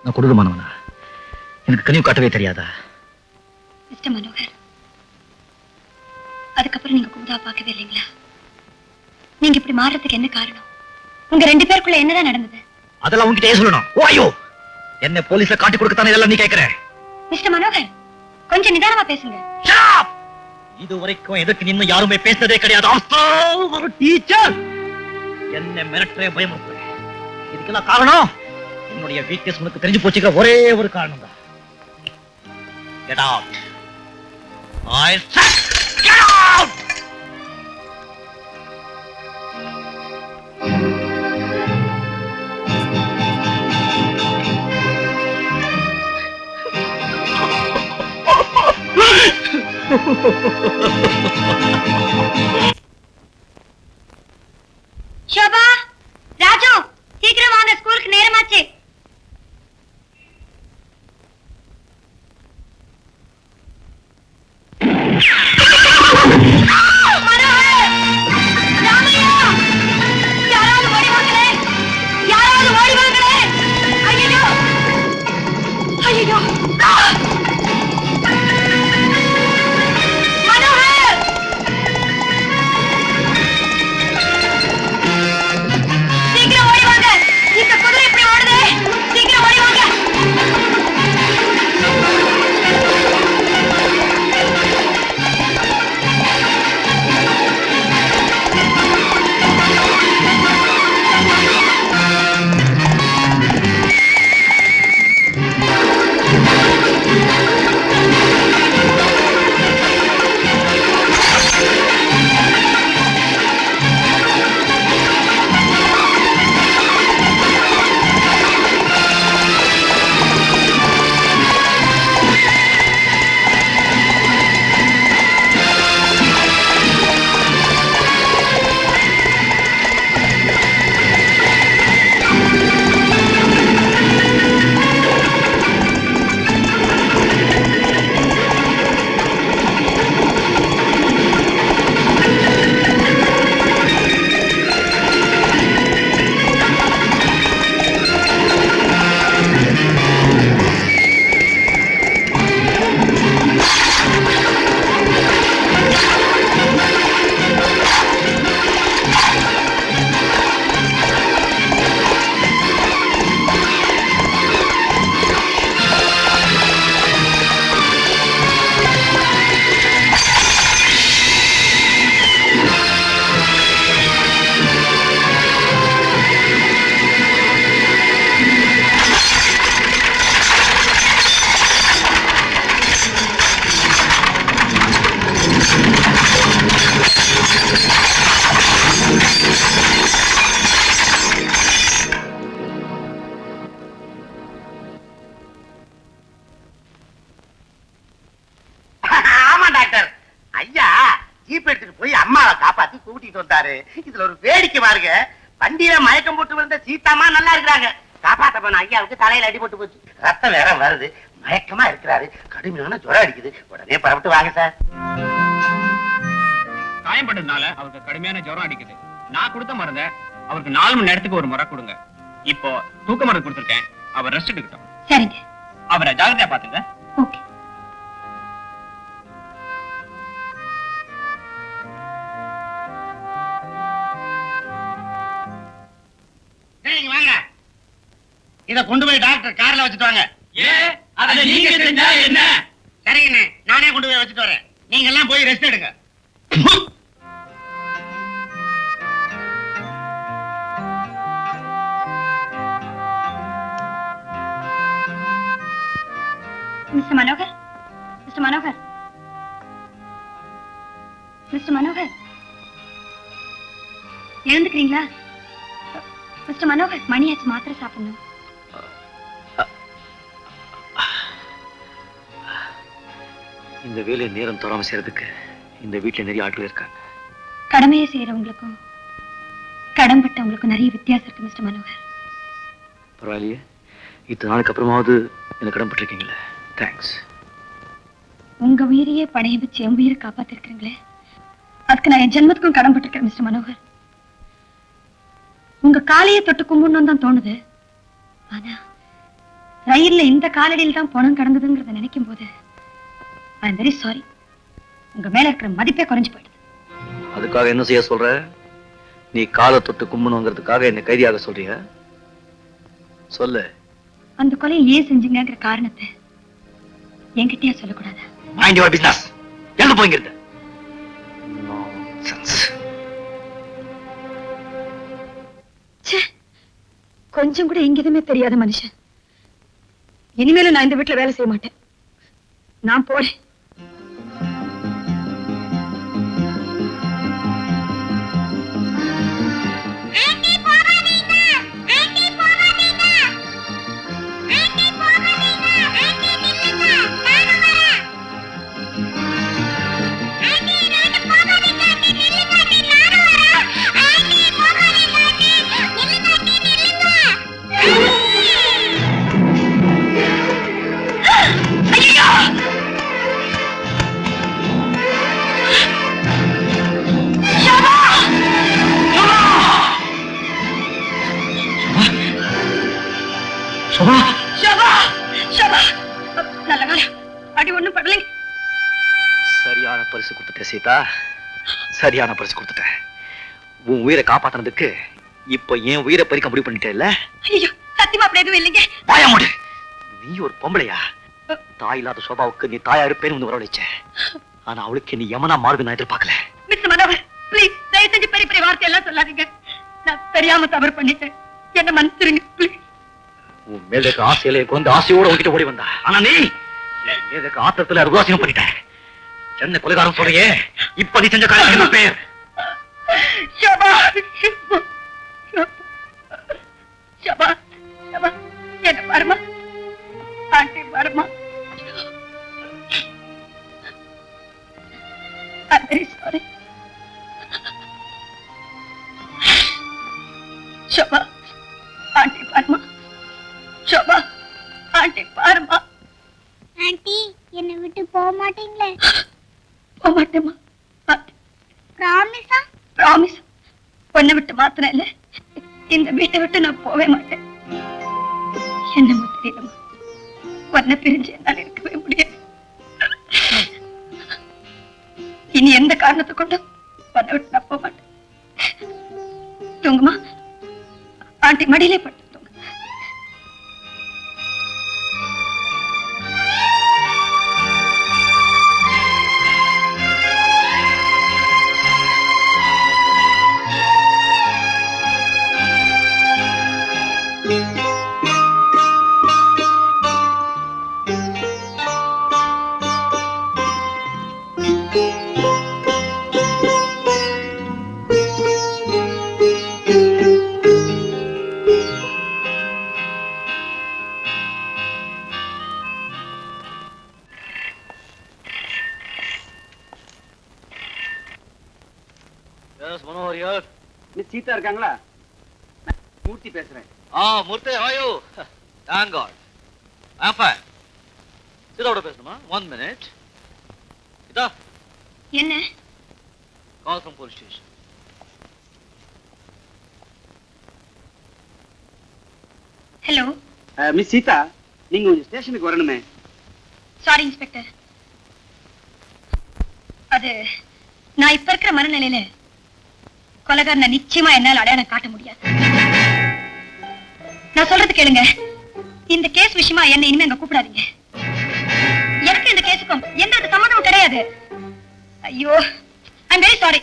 நான் கொடூரமானவனா? எனக்கு கனிவு காட்டவே தெரியாதா? மிஸ்டர் மனோகர், அதுக்கப்புறம் நீங்க குமுதா பார்க்கவே இல்லைங்களா? நீங்க இப்படி மாறுறதுக்கு என்ன காரணம்? உங்க 2 பேருக்குள்ள என்னதான் நடந்தது? அதெல்லாம் உங்ககிட்ட சொல்லணும். ஓ ஐயோ, என்ன போலீஸ்ல காட்டி கொடுக்கத்தானே இதெல்லாம் நீ கேட்கிற? மிஸ்டர் மனோகர், கொஞ்சம் நிதானமா பேசுங்க. இது வரைக்கும் எதுக்கு நின்னு யாருமே பேசுனதே கிடையாது. ஒரு டீச்சர் என்ன மிரட்டவே பயமுறுத்துறேன். இதுக்கெல்லாம் காரணம் என்னுடைய வீக்னஸ் உனக்கு தெரிஞ்சு போச்சுக்கிற ஒரே ஒரு காரணம் தான். Get out. I said get out. Shobha, Raju, சீக்கிரம் வாங்க, ஸ்கூலுக்கு நேரமாச்சு. இதுல ஒரு வேடிக்கை பாருங்க. வண்டியில மயக்கம் போட்டு விழுந்த சீதாமா நல்லா இருக்கிறாங்க. காப்பாத்த போன ஐயாவுக்கு தலையில அடிபட்டு போச்சு. ரத்தம் வேற வருது. மயக்கமா இருக்கிறாரு. கடுமையான ஜுரம் அடிக்குது. உடனே பரப்பிட்டு வாங்க சார். காயம்பட்டதுனால அவருக்கு கடுமையான ஜுரம் அடிக்குது. நான் கொடுத்த மருந்த அவருக்கு 4 மணி நேரத்துக்கு ஒரு முறை கொடுங்க. இப்போ தூக்க மருந்து கொடுத்துருக்கேன். அவர் ரெஸ்ட் எடுக்கட்டும். சரிங்க. அவரை ஜாகிரதையா பாத்துங்க. ஓகே. வாங்க. இத கொண்டு போய் டாக்டர் கார்ல வச்சுட்டு வாங்க. அதை நீங்க செஞ்சா என்ன? சரிங்கண்ணே, நானே கொண்டு போய் வச்சுட்டு வரேன். நீங்க எல்லாம் போய் ரெஸ்ட் எடுங்க. Mister Manohar, mister Manohar, mister Manohar, எழுந்துக்கிறீங்களா? மிஸ்டர் மனோகர், மணியாச்சு, மாத்திரை சாப்பிடணும். இந்த வேலையை நேரம் தராம செய்யறதுக்கு இந்த வீட்டுல நிறைய ஆட்கள் இருக்காங்க. கடமையை செய்யறவங்களுக்கும் கடன்பட்டவங்களுக்கும் நிறைய வித்தியாசம் இருக்கு மிஸ்டர் மனோகர். பரவாயில்லையே, இத்தனை நாளுக்கு அப்புறமாவது என்ன கடன்பட்டிருக்கீங்களே. தேங்க்ஸ். உங்க உயிரையே பணைய வச்சு என் உயிரை காப்பாத்திருக்கீங்களே, அதுக்கு நான் என் ஜென்மத்துக்கும் கடன்பட்டிருக்கேன் மிஸ்டர் மனோகர். உங்க காலையை தொட்டு கும்பிடணும் தான் தோணுது. ஆனா ரயில்ல இந்த காலடியில் தான் பணம் கடந்ததுங்கிறத நினைக்கும் போது ஐ எம் வெரி சாரி. உங்க மேல இருக்கிற மதிப்பே குறைஞ்சு போயிடுது. அதுக்காக என்ன செய்ய சொல்ற? நீ காலை தொட்டு கும்பணுங்கிறதுக்காக என்ன கைதியாக சொல்றிய? சொல்லு. அந்த கொலையை ஏன் செஞ்சீங்கிற காரணத்தை என்கிட்டயே சொல்லக்கூடாது. Mind your business. எங்க போய்ங்கிறது? நான்சென்ஸ். கொஞ்சம் கூட எங்கேயுமே தெரியாத மனுஷன். இனிமேலும் நான் இந்த வீட்டுல வேலை செய்ய மாட்டேன். நான் போறேன். சரியான பரிசு கொடுத்துட்டேன் சீதா, சரியான பரிசு கொடுத்துட்டேன். உன் உயிரை காப்பாத்தினதுக்கு இப்ப என் உயிரை பறிக்க முடிவு பண்ணிட்டேல்ல? ஐயோ, சத்தியமா அப்படி எதுவும் இல்லைங்க. வாய மூடு. நீ ஒரு பொம்பளையா? தாய் இல்லாத சோபாவுக்கு நீ தாயா இருப்பேன்னு வரவழைச்ச. ஆனா அவளுக்கு நீ யமனா மாறுது நான் எதிர்பார்க்கல. மிஸ்டர் மனோகர், ப்ளீஸ் தயவு செஞ்சு பெரிய பெரிய வார்த்தை எல்லாம் சொல்லாதீங்க. நான் தெரியாம தவறு பண்ணிட்டேன். என்ன மன்னிச்சிருங்க ப்ளீஸ். உன் மேல இருக்க ஆசையில கொண்டு ஆசையோட உங்ககிட்ட ஓடி வந்தா. ஆனா நீ எதுக்கு ஆத்திரத்துல உதாசீனம் பண்ணிட்ட. சென்னை கொலைகாரம் சொல்றியே, இப்ப நீ செஞ்ச காரியம் என்ன பேர்? ஷபா, ஷபா, ஷபா, என்ன பாருமா, ஆண்டி பாருமா. I'm very sorry. ஷபா, ஆண்டி பாருமா. ஷபா, ஆண்டி பாருமா. ஆண்டி, என்னை விட்டு போக மாட்டீங்களே? போக மாட்டேமா. ப்ராமிஸா? ப்ராமிஸ். பொண்ணை விட்டு மாத்திரம் இல்ல, இந்த வீட்டை விட்டு நான் போவே மாட்டேன். என்னமோ தெரியலமா, பொண்ணை பிரிஞ்சு என்னால் இருக்கவே முடியாது. இனி எந்த காரணத்தை கொண்டும் பொண்ணை விட்டு நான் போக மாட்டேன். தூங்குமா, ஆண்டி மடியிலே பட்டு தூங்க. மிஸ் சீதா இருக்காங்களா? மூர்த்தி பேசுறேன். மூர்த்தி, how are you? Thank God. I'm fine. சீதாவோட பேசணுமா? 1 minute. இதா. என்ன? Call from police station. Hello. Miss Seetha, நீங்க கொஞ்சம் ஸ்டேஷனுக்கு வரணுமே. Sorry inspector. அது நான் இப்ப இருக்கிற மனநிலையில கொலைகாரனை நிச்சயமா என்னால் அடையாளம் காட்ட முடியாது. நான் சொல்றது கேளுங்க. இந்த கேஸ் விஷயமா என்ன இனிமே அங்க கூப்பிடாதீங்க. எனக்கு இந்த கேஸுக்கும் எந்த சம்மந்தமும் கிடையாது. ஐயோ, ஐ எம் வெரி சாரி.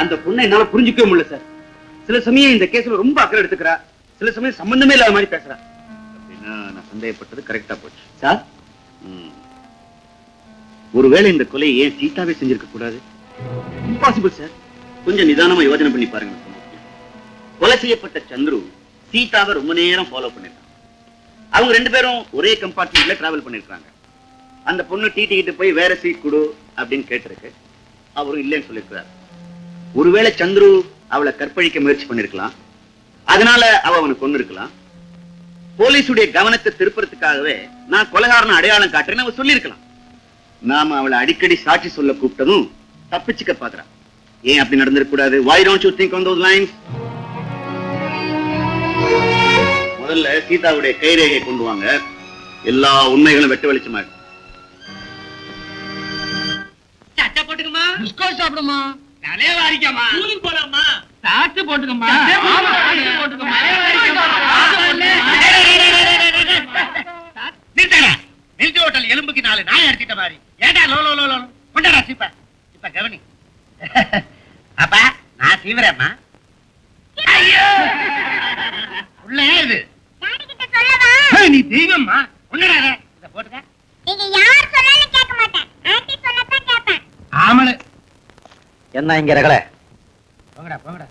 அந்த பொண்ணை என்னால புரிஞ்சுக்கவே முடியல சார். சில சமயம் இந்த கேஸ்ல ரொம்ப அக்கறை எடுத்துக்கிறா, சில சமயம் சம்பந்தமே இல்லாத மாதிரி பேசுறா. அப்படின்னா நான் சந்தேகப்பட்டது கரெக்டா போச்சு சார். ஒருவேளை இந்த கொலை ஏன் சீதாவே செஞ்சிருக்க கூடாது? Impossible sir. கொஞ்சம் நிதானமா யோசனை பண்ணி பாருங்க. கொலை செய்யப்பட்ட சந்துரு சீதாவை ரொம்ப நேரம் ஃபாலோ பண்ணிருக்காங்க. அவங்க 2 பேரும் ஒரே கம்பார்ட்மெண்ட்ல டிராவல் பண்ணிருக்காங்க. அந்த பொண்ணு டிகிட்டு போய் வேற சீட் கொடு அப்படின்னு கேட்டிருக்கு. அவரும் இல்லைன்னு சொல்லியிருக்கிறார். ஒருவேளை சந்துரு அவளை கற்பழிக்க முயற்சி பண்ணிருக்கலாம். அதனால அவனை கொண்டு இருக்கலாம். போலீஸுடைய கவனத்தை திருப்புறதுக்காகவே நான் கொலைகாரனை அடையாளம் காட்டுறேன்னு அவ சொல்லியிருக்கலாம். நாம அவளை அடிக்கடி சாட்சி சொல்ல கூப்பிட்டதும் தப்பிச்சுக்க பாக்குறான். ஏன் அப்படி நடந்திருக்க கூடாது? Why don't you think on those lines? முதல்ல சீதாவுடைய கைரேகை கொண்டு வாங்க. எல்லா உண்மைகளும் வெட்ட வெளிச்சமா சட்டை போட்டுக்குமா, பிஸ்கட் சாப்பிடுமா, தலைய வாரிக்கமா, ஸ்கூலுக்கு போலாமா, சாத்து போட்டுக்கமா, போட்டுக்கமா. நிறுத்தடா. மில்க் ஹோட்டல் எலும்புக்கு 4 நாய் அடிச்சிட்ட மாதிரி ஏடா லோ லோ லோ லோ கொண்டாடா சீப்பா. இப்ப கவனி. அப்பா நான் சீவரேம்மா. ஐயோ உள்ள இது டாடி கிட்ட சொல்லவா? ஏய், நீ தெய்வம்மா. ஒண்ணுடா இத போட்டுக்க. நீங்க யார் சொன்னாலும் கேட்க மாட்டேன். ஆன்ட்டி சொன்னதான் கேட்பேன். ஆமல என்ன இங்க ரகல? போங்கடா போங்கடா.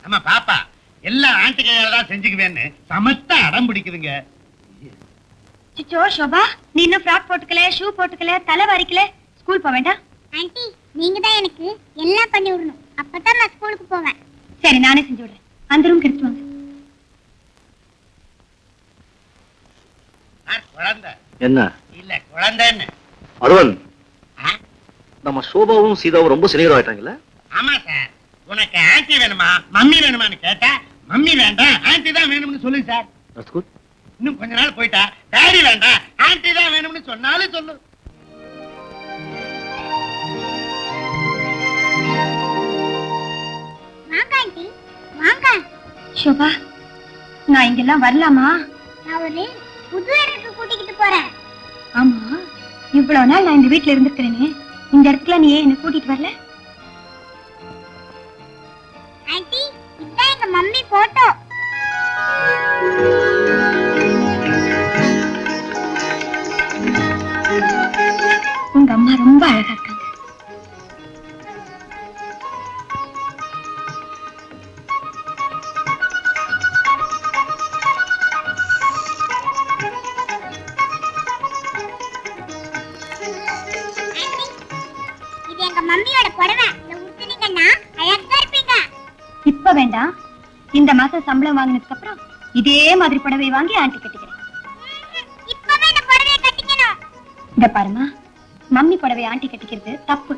ஆமா பாப்பா எல்லா ஆண்டி கையால தான் செஞ்சுக்குவேன்னு சமத்தா அடம் பிடிக்குதுங்க. சிச்சோ சோபா, நீ இன்னும் ஃப்ராக் போட்டுக்கல, ஷூ போட்டுக்கல, தலை வாரிக்கல, ஸ்கூல் போக வேண்டாம்? ஆன்ட்டி நீங்க தான் எனக்கு எல்லாம் பண்ணி விடணும். அப்பதான் நான் ஸ்கூலுக்கு போவேன். சரி நானே செஞ்சு விடுறேன். அந்த ரூம் எடுத்து வாங்க. குழந்தை என்ன இல்ல குழந்தைன்னு. அருவன், ஆ? நம்ம சோபாவும் சீதாவும் ரொம்ப சிநேகிதமாயிட்டாங்கல்ல? ஆமா சார். உனக்கு ஆன்டி வேணுமா மம்மி வேணுமான்னு கேட்டா மம்மி வேண்டாம் ஆன்டி தான் வேணும்னு சொல்லு சார். That's good. இன்னும் கொஞ்ச நாள் போயிட்டா டாடி வேண்டாம் ஆன்டி தான் வேணும்னு சொன்னாலும் சொல்லு. வாங்க ஆன்ட்டி வாங்க. சோபா, நான் இங்கெல்லாம் வரலாமா? நான் ஒரு புது இடத்துக்கு கூட்டிக்கிட்டு போறேன். ஆமா, இவ்வளவு நாள் நான் இந்த வீட்டுல இருந்திருக்கிறேனே, இந்த இடத்துல நீ ஏன் என்ன கூட்டிட்டு வரல? ஆன்ட்டி இதான் எங்க மம்மி போட்டோ. உங்க அம்மா ரொம்ப அழகா இருக்காங்க. ஆன்ட்டி இது எங்க மம்மியோட புடவை. இத உடுத்துனீங்கன்னா அழகா இருப்பீங்க. இப்ப வேண்டாம். இந்த மாசம் சம்பளம் வாங்கினதுக்கு அப்புறம் இதே மாதிரி புடவை வாங்கி ஆண்டி கட்டிக்கிறேன். இப்பவே இந்த புடவையை கட்டிக்கணும். இந்த பாருமா, மம்மி புடவை ஆண்டி கட்டிக்கிறது தப்பு.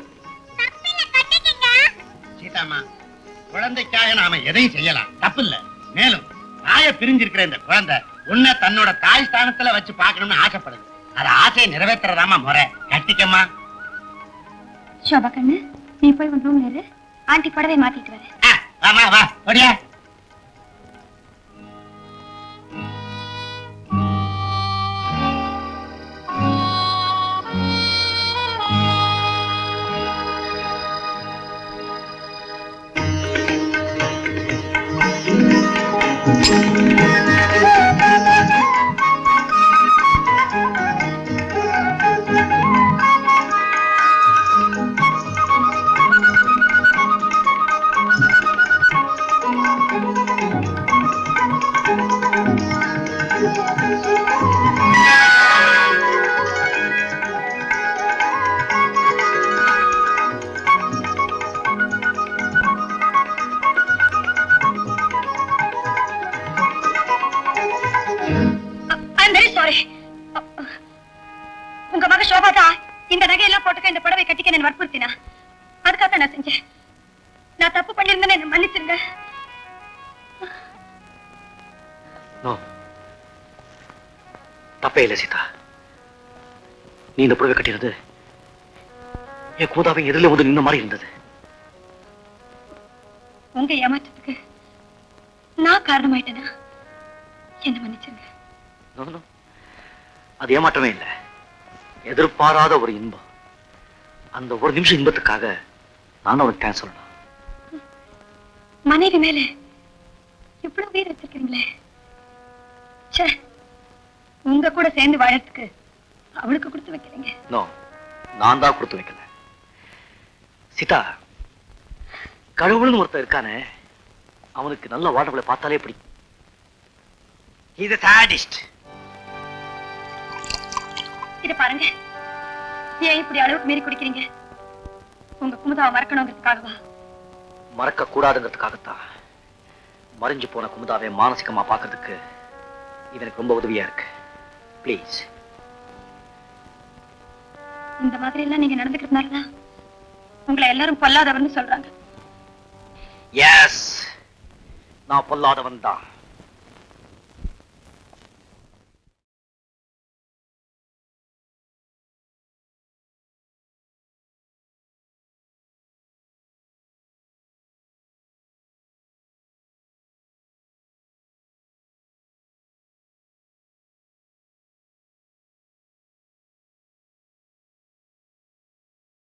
தப்பில்ல கட்டிக்கங்க. சீதாமா குழந்தைக்காக நாம எதையும் செய்யலாம் தப்பு இல்ல. மேலும் தாய பிரிஞ்சிருக்கிற இந்த குழந்தை உன்னை தன்னோட தாய் ஸ்தானத்துல வச்சு பார்க்கணும்னு ஆசைப்படுது. அது ஆசையை நிறைவேற்றுறதாமா முறை. கட்டிக்கம்மா. சோபா கண்ணு, நீ போய் உன் ரூம்ல இரு. ஆண்டி புடவை மாத்திட்டு வரேன். வாமா வா ஓடியா. I'm very sorry. உங்க மக சோபா தான் இந்த நகையெல்லாம் போட்டுக்க இந்த புடவை கட்டிக்க நான் வற்புறுத்தினா. அதுக்காக நான் செஞ்சேன். நான் தப்பு பண்ணிருந்தேன்னு என்ன மன்னிச்சிருங்க. தப்பே இல்லை சீதா. நீ இந்த புடவை கட்டினது என் கூதாவை எதிரில வந்து நின்ன மாதிரி இருந்தது. உங்க ஏமாற்றத்துக்கு நான் காரணமாயிட்டேனா? என்ன மன்னிச்சிருங்க. No, no. அது ஏமாற்றமே இல்லை. எதிர்பாராத ஒரு இன்பம். அந்த ஒரு நிமிஷம் இன்பத்துக்காக நான் அவனுக்கு தேங்க்ஸ் சொல்லணும். மனைவி மேல இவ்வளவு உயிர் வச்சிருக்கீங்களே. ச்சே, உங்க கூட சேர்ந்து வாழறதுக்கு அவளுக்கு கொடுத்து வைக்கிறீங்க. நோ, நான் தான் கொடுத்து வைக்கல சீதா. கடவுள்னு ஒருத்தர் இருக்கானே, அவனுக்கு நல்ல வாழ்றவளை பார்த்தாலே பிடிக்கும். இது சாடிஸ்ட். இத பாருங்க, ஏன் இப்படி அளவுக்கு மீறி குடிக்கிறீங்க? உங்க குமுதாவை மறக்கணுங்கிறதுக்காகவா? மறக்க கூடாதுங்கிறதுக்காகத்தான். மறைஞ்சு போன குமுதாவை மானசிகமா பார்க்கிறதுக்கு இது எனக்கு ரொம்ப உதவியா இருக்கு. ப்ளீஸ். இந்த மாதிரி எல்லாம் நீங்க நடந்துக்கிறதுனாலதான் உங்களை எல்லாரும் பொல்லாதவன்னு சொல்றாங்க. எஸ், நான் பொல்லாதவன் தான்.